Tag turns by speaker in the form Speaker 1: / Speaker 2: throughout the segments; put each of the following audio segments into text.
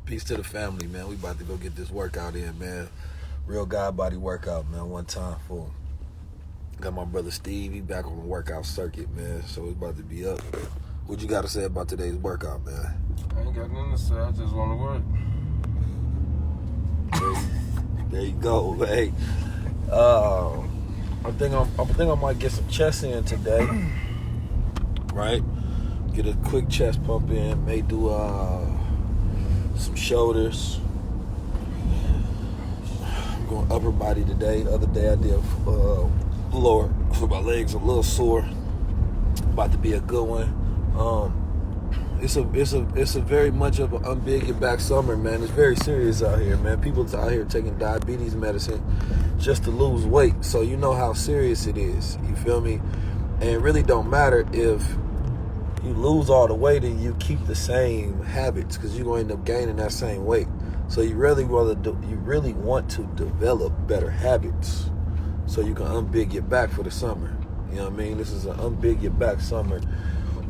Speaker 1: Peace to the family, man. We about to go get this workout in, man. Real God body workout, man. One time for got my brother Steve. He back on the workout circuit, man. So it's about to be up. What you got to say about today's workout, man?
Speaker 2: I ain't got nothing to say. I just want to work.
Speaker 1: There you go, hey. I think I might get some chest in today, right? Get a quick chest pump in. May do some shoulders. I'm going upper body today. The other day I did lower. So my legs a little sore. About to be a good one. It's a very much of an unbig your back summer, man. It's very serious out here, man. People out here taking diabetes medicine just to lose weight. So you know how serious it is. You feel me? And it really don't matter if you lose all the weight and you keep the same habits, because you're going to end up gaining that same weight. So you really want to develop better habits so you can unbig your back for the summer. You know what I mean? This is an unbig your back summer.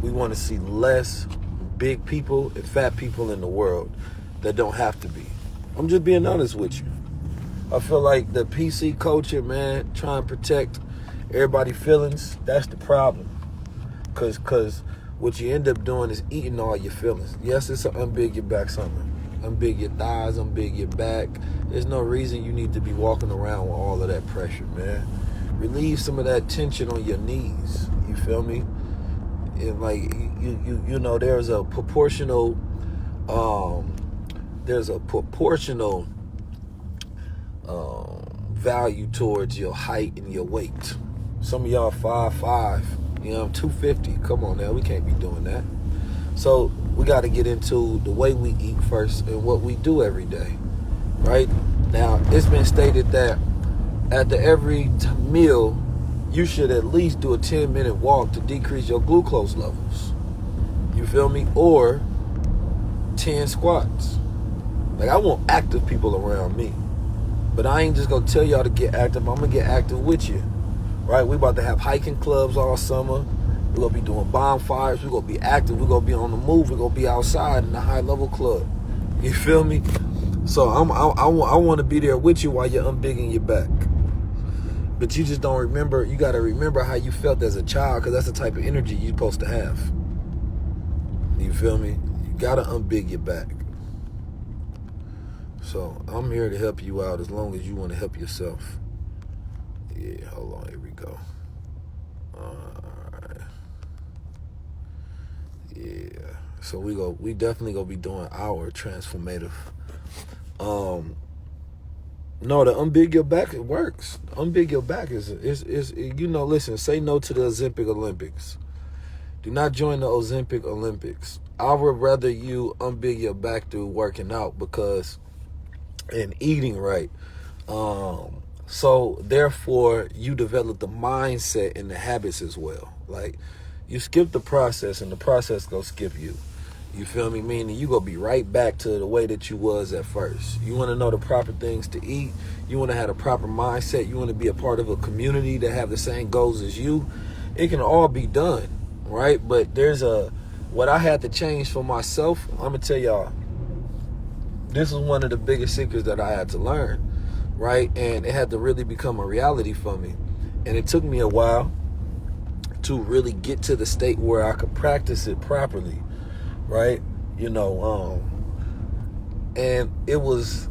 Speaker 1: We want to see less big people and fat people in the world that don't have to be. I'm just being honest with you. I feel like the PC culture, man, trying to protect everybody's feelings, that's the problem. Cause what you end up doing is eating all your feelings. Yes, it's an unbig your back summer. Unbig your thighs, unbig your back. There's no reason you need to be walking around with all of that pressure, man. Relieve some of that tension on your knees. You feel me? And like you know, there's a proportional value towards your height and your weight. Some of y'all 5'5", you know, I'm 250. Come on now, we can't be doing that. So we got to get into the way we eat first and what we do every day, right? Now, it's been stated that after every meal, you should at least do a 10-minute walk to decrease your glucose levels. You feel me? Or 10 squats. Like, I want active people around me. But I ain't just going to tell y'all to get active. I'm going to get active with you. Right? We about to have hiking clubs all summer. We're going to be doing bonfires. We're going to be active. We're going to be on the move. We're going to be outside in the high-level club. You feel me? So I want to be there with you while you're unbigging your back. But you just don't remember. You got to remember how you felt as a child, because that's the type of energy you're supposed to have. You feel me? You got to unbig your back. So I'm here to help you out as long as you want to help yourself. Yeah, hold on. Here we go. All right. Yeah. So we definitely going to be doing our transformative. No, the unbig your back, it works. Unbig your back is you know, listen, say no to the Ozempic Olympics. Do not join the Ozempic Olympics. I would rather you unbig your back through working out and eating right. So therefore you develop the mindset and the habits as well. Like, you skip the process and the process gonna skip you. You feel me? Meaning you gonna be right back to the way that you was at first. You want to know the proper things to eat. You want to have a proper mindset. You want to be a part of a community that have the same goals as you. It can all be done, right? But what I had to change for myself. I'm gonna tell y'all. This is one of the biggest secrets that I had to learn, right? And it had to really become a reality for me. And it took me a while to really get to the state where I could practice it properly. Right, you know, and it was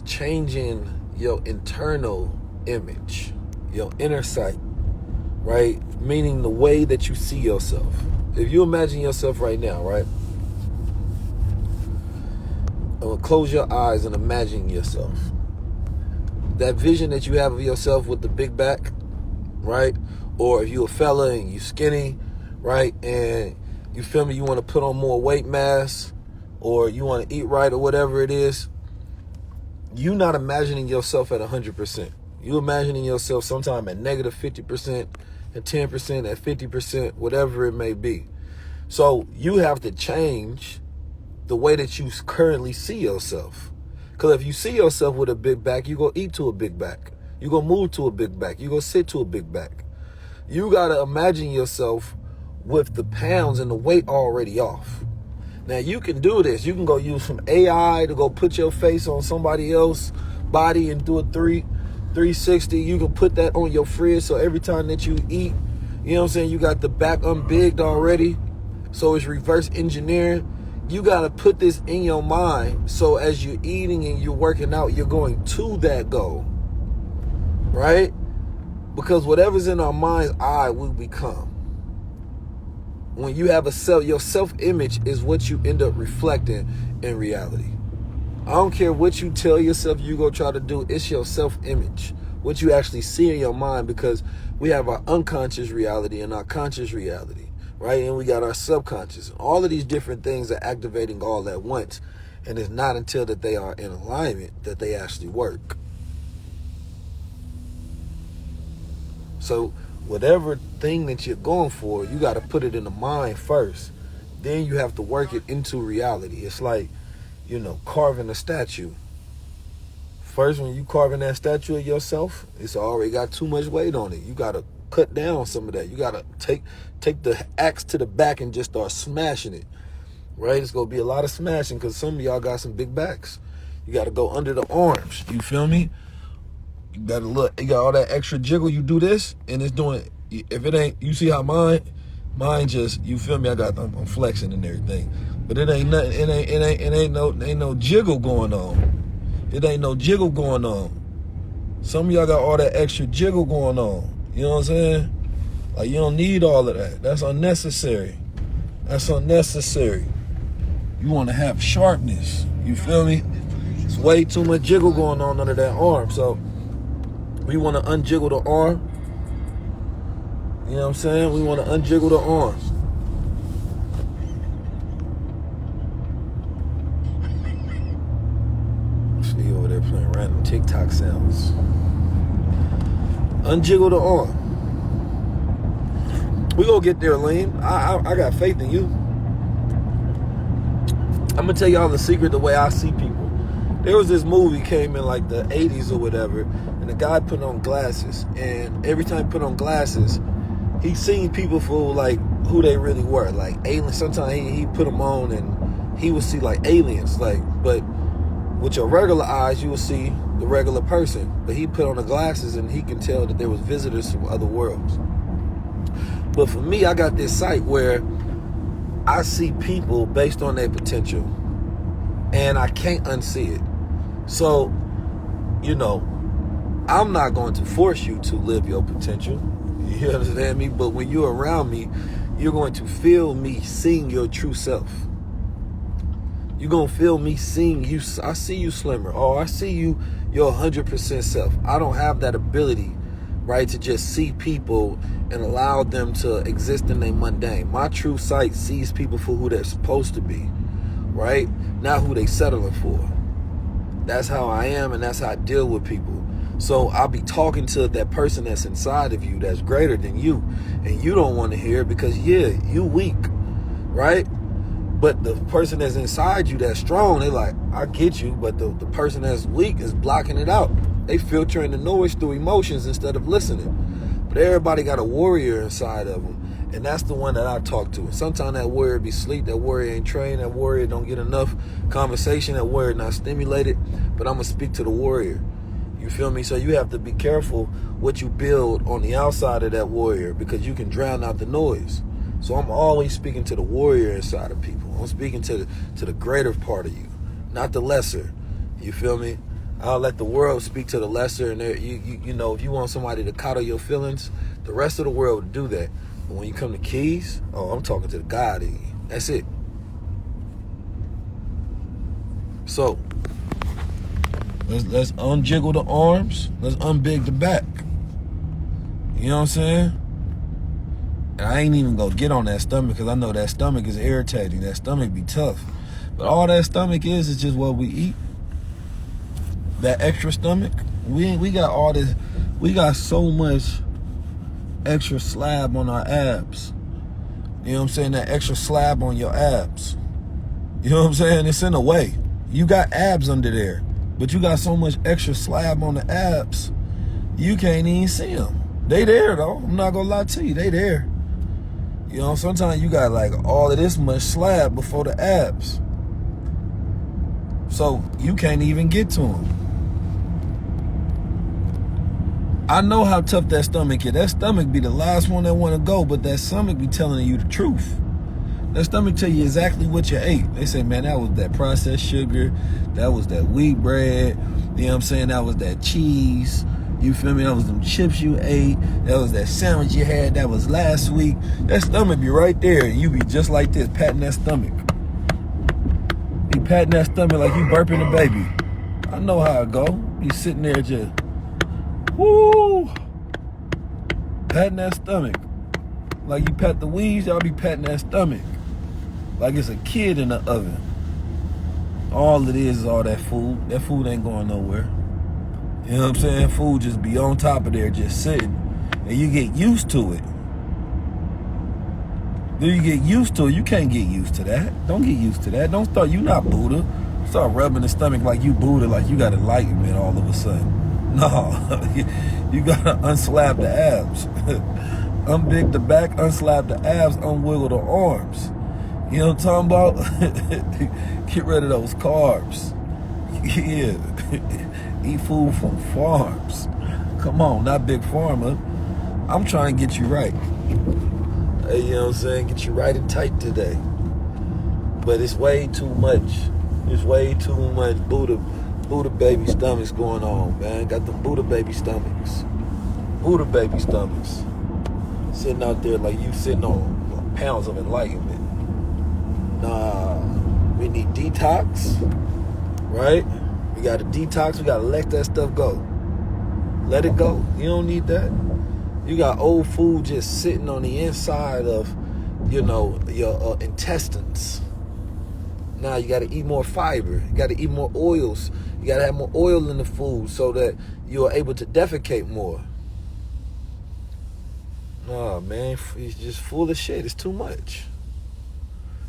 Speaker 1: changing your internal image, your inner sight, right? Meaning the way that you see yourself. If you imagine yourself right now, right? Close your eyes and imagine yourself. That vision that you have of yourself with the big back, right? Or if you're a fella and you skinny, right? And you feel me? You want to put on more weight mass, or you want to eat right, or whatever it is. You not imagining yourself at 100%. You imagining yourself sometime at negative 50%, at 10%, at 50%, whatever it may be. So you have to change the way that you currently see yourself. Because if you see yourself with a big back, you're going to eat to a big back. You're going to move to a big back. You're going to sit to a big back. You got to imagine yourself with the pounds and the weight already off. Now you can do this. You can go use some AI to go put your face on somebody else's body and do a 360. You can put that on your fridge so every time that you eat, you know what I'm saying, you got the back unbigged already. So it's reverse engineering. You got to put this in your mind so as you're eating and you're working out, you're going to that goal, right? Because whatever's in our mind's eye will become. When you have your self-image is what you end up reflecting in reality. I don't care what you tell yourself you go try to do, it's your self-image, what you actually see in your mind, because we have our unconscious reality and our conscious reality, right? And we got our subconscious. All of these different things are activating all at once, and it's not until that they are in alignment that they actually work. So whatever thing that you're going for, you got to put it in the mind first. Then you have to work it into reality. It's like, carving a statue. First, when you carving that statue of yourself, it's already got too much weight on it. You got to cut down some of that. You got to take the axe to the back and just start smashing it, right? It's going to be a lot of smashing because some of y'all got some big backs. You got to go under the arms. You feel me? You got to look. You got all that extra jiggle. You do this, and it's doing. If it ain't, you see how mine just. You feel me? I'm flexing and everything, but it ain't nothing. It ain't no jiggle going on. It ain't no jiggle going on. Some of y'all got all that extra jiggle going on. You know what I'm saying? Like, you don't need all of that. That's unnecessary. That's unnecessary. You want to have sharpness. You feel me? It's way too much jiggle going on under that arm. So we want to unjiggle the arm. You know what I'm saying? We want to unjiggle the arm. See over there playing random TikTok sounds. Unjiggle the arm. We gonna get there, Lean. I got faith in you. I'm gonna tell y'all the secret the way I see people. There was this movie came in like the 80s or whatever, and the guy put on glasses, and every time he put on glasses, he seen people for like who they really were, like aliens. Sometimes he put them on and he would see like aliens, like, but with your regular eyes you will see the regular person, but he put on the glasses and he can tell that there was visitors from other worlds. But for me, I got this sight where I see people based on their potential, and I can't unsee it. So, I'm not going to force you to live your potential. You understand me? But when you're around me, you're going to feel me seeing your true self. You're going to feel me seeing you. I see you slimmer. Oh, I see you, your 100% self. I don't have that ability, right, to just see people and allow them to exist in their mundane. My true sight sees people for who they're supposed to be, right? Not who they settling for. That's how I am, and that's how I deal with people. So I'll be talking to that person that's inside of you that's greater than you, and you don't want to hear it because, you weak, right? But the person that's inside you that's strong, they like, I get you, but the person that's weak is blocking it out. They filtering the noise through emotions instead of listening. But everybody got a warrior inside of them, and that's the one that I talk to. And sometimes that warrior be asleep, that warrior ain't trained, that warrior don't get enough conversation, that warrior not stimulated, but I'm going to speak to the warrior. You feel me? So you have to be careful what you build on the outside of that warrior, because you can drown out the noise. So I'm always speaking to the warrior inside of people. I'm speaking to the greater part of you, not the lesser. You feel me? I'll let the world speak to the lesser, and you know, if you want somebody to coddle your feelings, the rest of the world will do that. But when you come to keys, I'm talking to the God in you. That's it. So let's unjiggle the arms. Let's unbig the back. You know what I'm saying? And I ain't even gonna get on that stomach because I know that stomach is irritating. That stomach be tough. But all that stomach is just what we eat. That extra stomach, we got all this, we got so much extra slab on our abs. You know what I'm saying? That extra slab on your abs. You know what I'm saying? It's in the way. You got abs under there, but you got so much extra slab on the abs, you can't even see them. They there though. I'm not gonna lie to you, they there. You know, sometimes you got like all of this much slab before the abs. So you can't even get to them. I know how tough that stomach is. That stomach be the last one that want to go, but that stomach be telling you the truth. That stomach tell you exactly what you ate. They say, man, that was that processed sugar. That was that wheat bread. You know what I'm saying? That was that cheese. You feel me? That was them chips you ate. That was that sandwich you had. That was last week. That stomach be right there. And you be just like this, patting that stomach. Be patting that stomach like you burping a baby. I know how it go. You sitting there just, woo, patting that stomach. Like you pat the weeds, y'all be patting that stomach. Like it's a kid in the oven. All it is all that food. That food ain't going nowhere. You know what I'm saying? Food just be on top of there, just sitting. And you get used to it. Then you get used to it. You can't get used to that. Don't get used to that. Don't start, you not Buddha. Start rubbing the stomach like you Buddha, like you got enlightenment all of a sudden. No. You gotta unslab the abs. Unbig the back, unslab the abs, unwiggle the arms. You know what I'm talking about? Get rid of those carbs. Yeah. Eat food from farms. Come on, not Big Pharma. I'm trying to get you right. Hey, you know what I'm saying? Get you right and tight today. But it's way too much. It's way too much Buddha baby stomachs going on, man. Got them Buddha baby stomachs. Buddha baby stomachs. Sitting out there like you sitting on pounds of enlightenment. Nah, we need detox, right? We got to detox. We got to let that stuff go. Let it go. You don't need that. You got old food just sitting on the inside of, you know, your intestines. Now you got to eat more fiber. You got to eat more oils. You got to have more oil in the food so that you're able to defecate more. Nah, man, it's just full of shit. It's too much.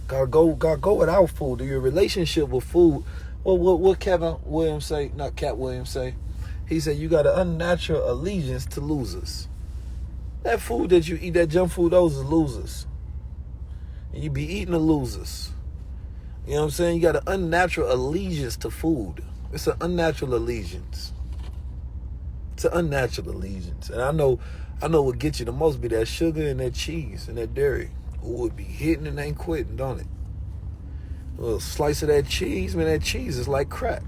Speaker 1: Gotta go without food. Your relationship with food. Well, what Kevin Williams say? Not Cat Williams say. He said you got an unnatural allegiance to losers. That food that you eat, that junk food, those are losers. And you be eating the losers. You know what I'm saying? You got an unnatural allegiance to food. It's an unnatural allegiance. It's an unnatural allegiance. And I know what gets you the most be that sugar and that cheese and that dairy. Ooh, it be hitting and ain't quitting, don't it? A little slice of that cheese, man, that cheese is like crack.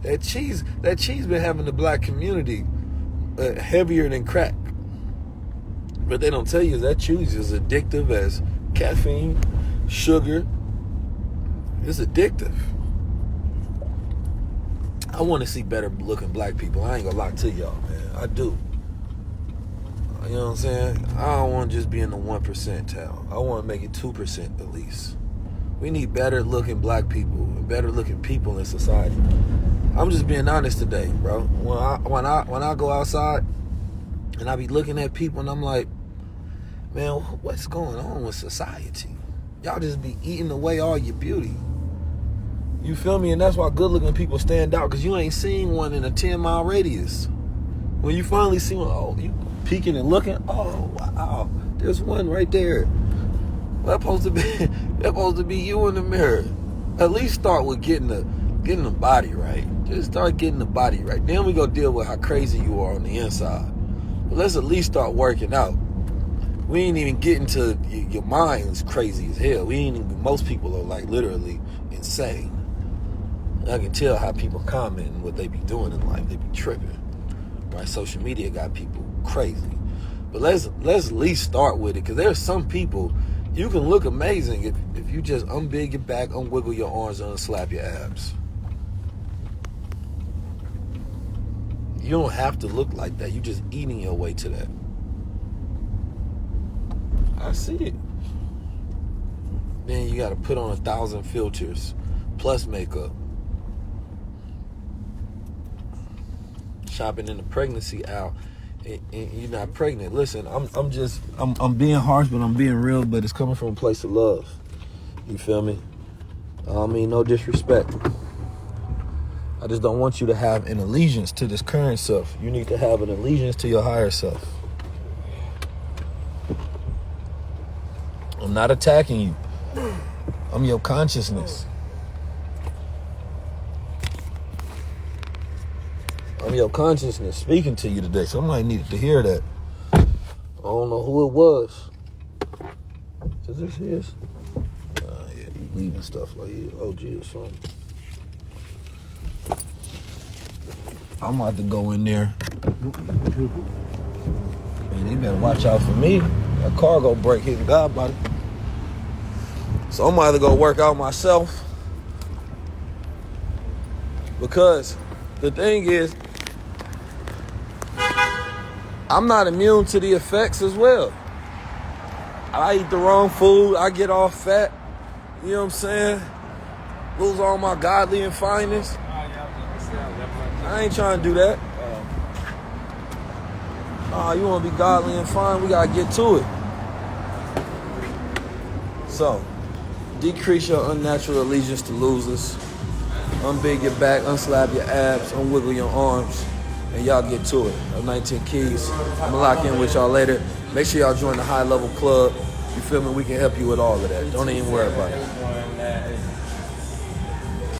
Speaker 1: That cheese been having the black community heavier than crack. But they don't tell you that cheese is addictive as caffeine, sugar. It's addictive. I want to see better looking black people. I ain't gonna lie to y'all, man. I do. You know what I'm saying? I don't want to just be in the 1% town. I want to make it 2% at least. We need better looking black people and better looking people in society. I'm just being honest today, bro. When I go outside and I be looking at people and I'm like, man, what's going on with society? Y'all just be eating away all your beauty. You feel me? And that's why good looking people stand out, because you ain't seen one in a 10-mile radius. When you finally see one, oh, you peeking and looking, oh wow, there's one right there. That's supposed to be you in the mirror. At least start with getting the body right. Just start getting the body right. Then we go deal with how crazy you are on the inside. But let's at least start working out. We ain't even getting to your mind's crazy as hell. Most people are like literally insane. I can tell how people comment and what they be doing in life. They be tripping. Right? Social media got people crazy. But let's at least start with it, because there's some people, you can look amazing if you just unbig your back, unwiggle your arms, and unslap your abs. You don't have to look like that. You're just eating your way to that. I see it. Then you got to put on 1,000 filters plus makeup. Shopping in the pregnancy aisle, and you're not pregnant. Listen, I'm being harsh, but I'm being real. But it's coming from a place of love. You feel me? I mean, no disrespect. I just don't want you to have an allegiance to this current self. You need to have an allegiance to your higher self. I'm not attacking you. I'm your consciousness. I'm your consciousness speaking to you today. Somebody needed to hear that. I don't know who it was. Is this his? Yeah, you leaving stuff like he OG or something. I'm about to go in there. Man, they better watch out for me. That car gonna break hitting God body. So I'm about to go work out myself. Because the thing is, I'm not immune to the effects as well. I eat the wrong food. I get all fat. You know what I'm saying? Lose all my godly and fineness. I ain't trying to do that. You want to be godly and fine? We got to get to it. So, decrease your unnatural allegiance to losers. Unbig your back, unslap your abs, unwiggle your arms, and y'all get to it. 19 Keys. I'm going to lock in with y'all later. Make sure y'all join the high level club. You feel me? We can help you with all of that. Don't even worry about it.